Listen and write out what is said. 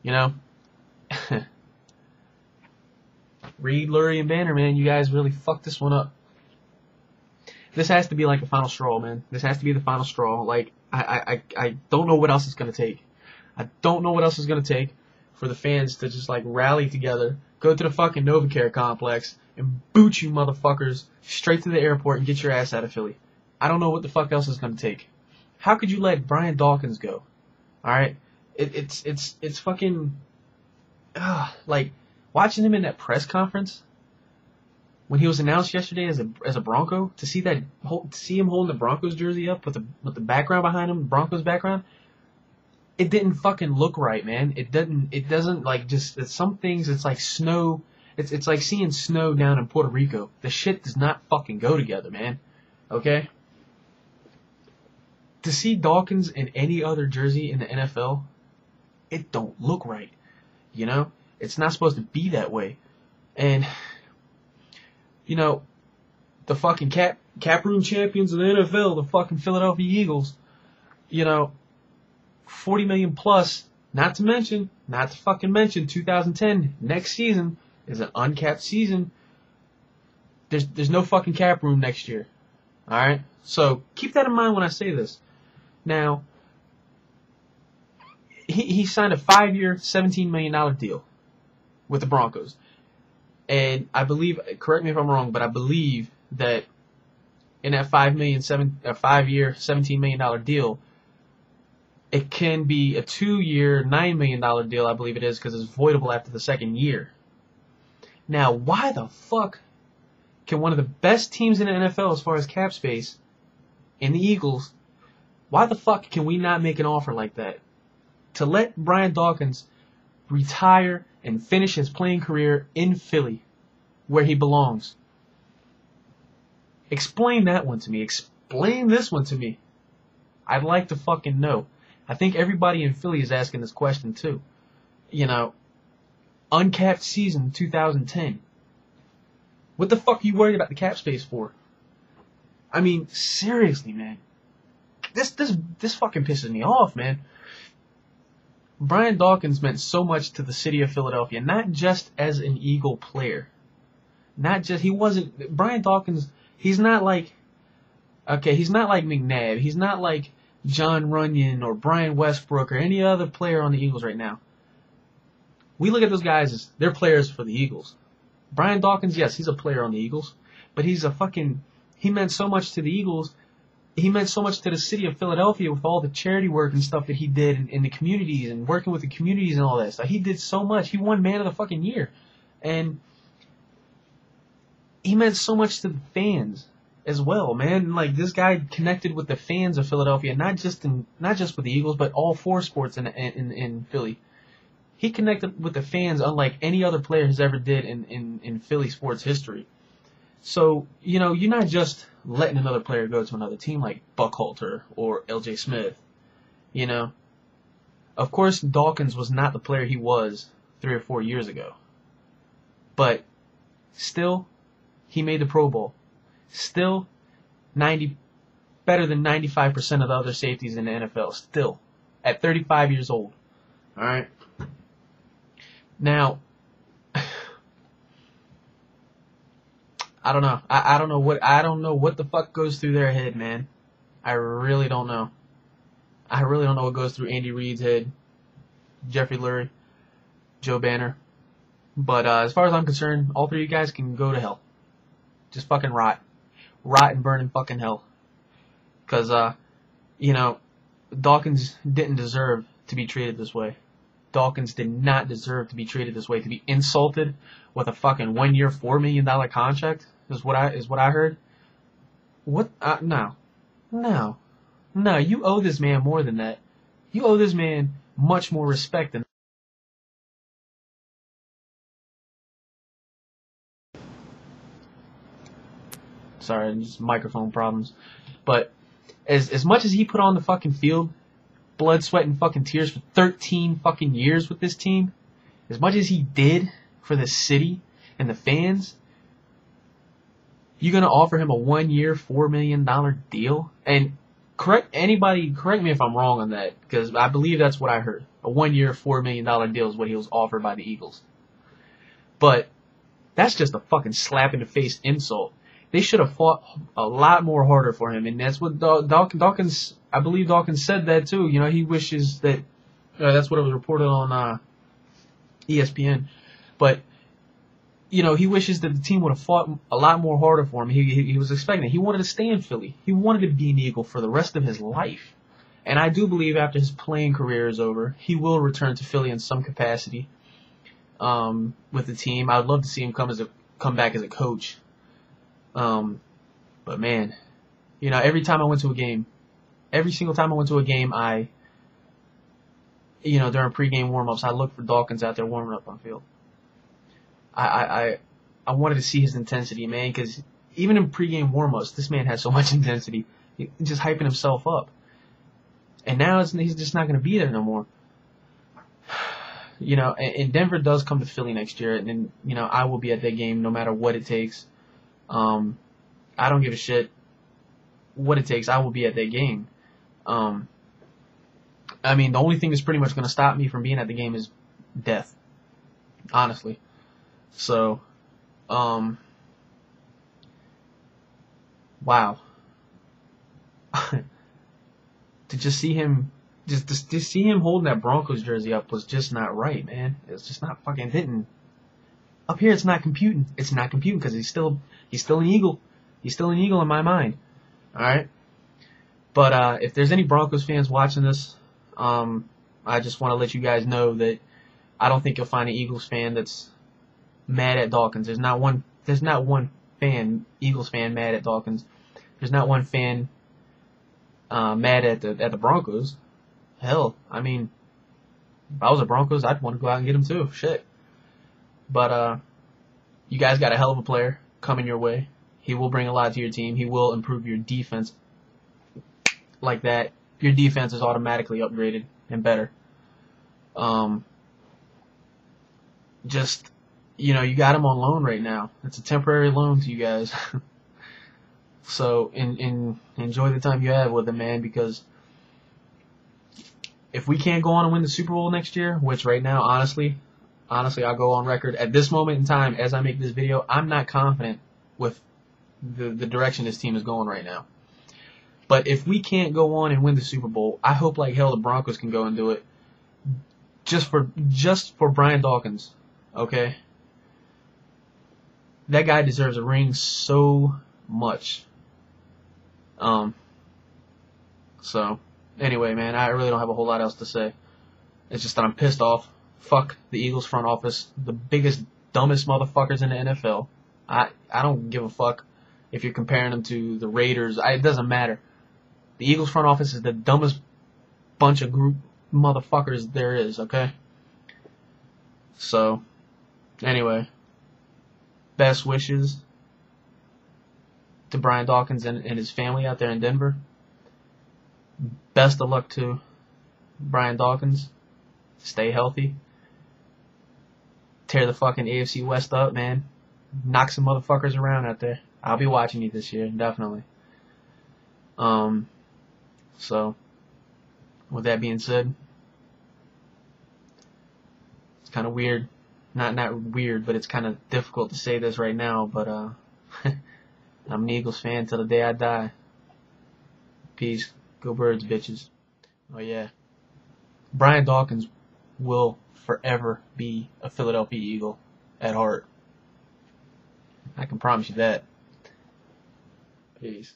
You know, Reed, Lurie, and Banner, man, you guys really fucked this one up. This has to be like the final straw, man. This has to be the final straw. Like, I don't know what else it's gonna take. I don't know what else it's gonna take for the fans to just like rally together, go to the fucking NovaCare complex, and boot you motherfuckers straight to the airport and get your ass out of Philly. I don't know what the fuck else it's gonna take. How could you let Brian Dawkins go? All right, it's fucking like watching him in that press conference when he was announced yesterday as a Bronco, to see him holding the Broncos jersey up with the background behind him, Broncos background, it didn't fucking look right, man. It doesn't like just some things. It's like snow. It's like seeing snow down in Puerto Rico. The shit does not fucking go together, man. Okay. To see Dawkins in any other jersey in the NFL, it don't look right. You know, it's not supposed to be that way, and. You know, the fucking cap room champions of the NFL, the fucking Philadelphia Eagles, you know, 40 million plus, not to fucking mention 2010, next season is an uncapped season. There's no fucking cap room next year. Alright? So keep that in mind when I say this. Now, he signed a 5-year, $17 million deal with the Broncos. And I believe, correct me if I'm wrong, but I believe that in that 5-year, $17 million deal, it can be a 2-year, $9 million deal, I believe it is, because it's voidable after the second year. Now, why the fuck can one of the best teams in the NFL as far as cap space, in the Eagles, why the fuck can we not make an offer like that? To let Brian Dawkins retire and finish his playing career in Philly, where he belongs. Explain that one to me. Explain this one to me. I'd like to fucking know. I think everybody in Philly is asking this question too. You know, uncapped season 2010. What the fuck are you worried about the cap space for? I mean, seriously, man. This fucking pisses me off, man. Brian Dawkins meant so much to the city of Philadelphia, not just as an Eagle player. Brian Dawkins, he's not like McNabb. He's not like John Runyon or Brian Westbrook or any other player on the Eagles right now. We look at those guys as they're players for the Eagles. Brian Dawkins, yes, he's a player on the Eagles, but he meant so much to the Eagles. He meant so much to the city of Philadelphia with all the charity work and stuff that he did in the communities and working with the communities and all that stuff. He did so much. He won Man of the fucking Year. And he meant so much to the fans as well, man. Like, this guy connected with the fans of Philadelphia, not just with the Eagles, but all four sports in Philly. He connected with the fans unlike any other player has ever did in Philly sports history. So, you know, you're not just letting another player go to another team like Buckhalter or L.J. Smith, you know. Of course, Dawkins was not the player he was 3 or 4 years ago. But still, he made the Pro Bowl. Still, better than 95% of the other safeties in the NFL. Still, at 35 years old. All right. Now, I don't know. I don't know what the fuck goes through their head, man. I really don't know. I really don't know what goes through Andy Reid's head, Jeffrey Lurie, Joe Banner. But as far as I'm concerned, all three of you guys can go to hell. Just fucking rot and burn in fucking hell. Because you know, Dawkins didn't deserve to be treated this way. Dawkins did not deserve to be treated this way, to be insulted with a fucking 1-year, $4 million contract is what I heard. What? No. You owe this man more than that. You owe this man much more respect than. Sorry, just microphone problems. But as much as he put on the fucking field, blood, sweat, and fucking tears for 13 fucking years with this team, as much as he did for the city and the fans, you're going to offer him a 1-year, $4 million deal? And correct me if I'm wrong on that, because I believe that's what I heard. A 1-year, $4 million deal is what he was offered by the Eagles. But that's just a fucking slap in the face insult. They should have fought a lot more harder for him, and that's what Dawkins. I believe Dawkins said that too. You know, he wishes that. That's what it was reported on ESPN. But you know, he wishes that the team would have fought a lot more harder for him. He was expecting it. He wanted to stay in Philly. He wanted to be an Eagle for the rest of his life. And I do believe after his playing career is over, he will return to Philly in some capacity with the team. I would love to see him come back as a coach. But man, you know, every time I went to a game, every single time I went to a game, you know, during pregame warm-ups, I looked for Dawkins out there warming up on field. I wanted to see his intensity, man, because even in pregame warm-ups, this man has so much intensity, just hyping himself up. And now he's just not going to be there no more. You know, and Denver does come to Philly next year, and you know, I will be at that game no matter what it takes. I don't give a shit what it takes. I will be at that game. I mean, the only thing that's pretty much going to stop me from being at the game is death, honestly. So, wow. To just see him, just see him holding that Broncos jersey up was just not right, man. It's just not fucking hitting. Up here, it's not computing. It's not computing because he's still an Eagle. He's still an Eagle in my mind. All right. But if there's any Broncos fans watching this, I just want to let you guys know that I don't think you'll find an Eagles fan that's mad at Dawkins. There's not one Eagles fan mad at Dawkins. There's not one fan mad at the Broncos. Hell, I mean, if I was a Broncos, I'd want to go out and get him too. Shit. But you guys got a hell of a player coming your way. He will bring a lot to your team. He will improve your defense like that. Your defense is automatically upgraded and better. Just, you know, you got him on loan right now. It's a temporary loan to you guys. So enjoy the time you have with him, man, because if we can't go on and win the Super Bowl next year, which right now, honestly, I'll go on record. At this moment in time, as I make this video, I'm not confident with the direction this team is going right now. But if we can't go on and win the Super Bowl, I hope like hell the Broncos can go and do it. Just for Brian Dawkins, okay? That guy deserves a ring so much. So anyway, man, I really don't have a whole lot else to say. It's just that I'm pissed off. Fuck the Eagles front office, the biggest, dumbest motherfuckers in the NFL. I don't give a fuck if you're comparing them to the Raiders. It doesn't matter. The Eagles front office is the dumbest bunch of group motherfuckers there is, okay? So, anyway, best wishes to Brian Dawkins and his family out there in Denver. Best of luck to Brian Dawkins. Stay healthy. Tear the fucking AFC West up, man. Knock some motherfuckers around out there. I'll be watching you this year, definitely. So, with that being said, it's kind of weird. Not weird, but it's kind of difficult to say this right now, but I'm an Eagles fan till the day I die. Peace. Go Birds, bitches. Oh yeah. Brian Dawkins will forever be a Philadelphia Eagle at heart. I can promise you that. Peace.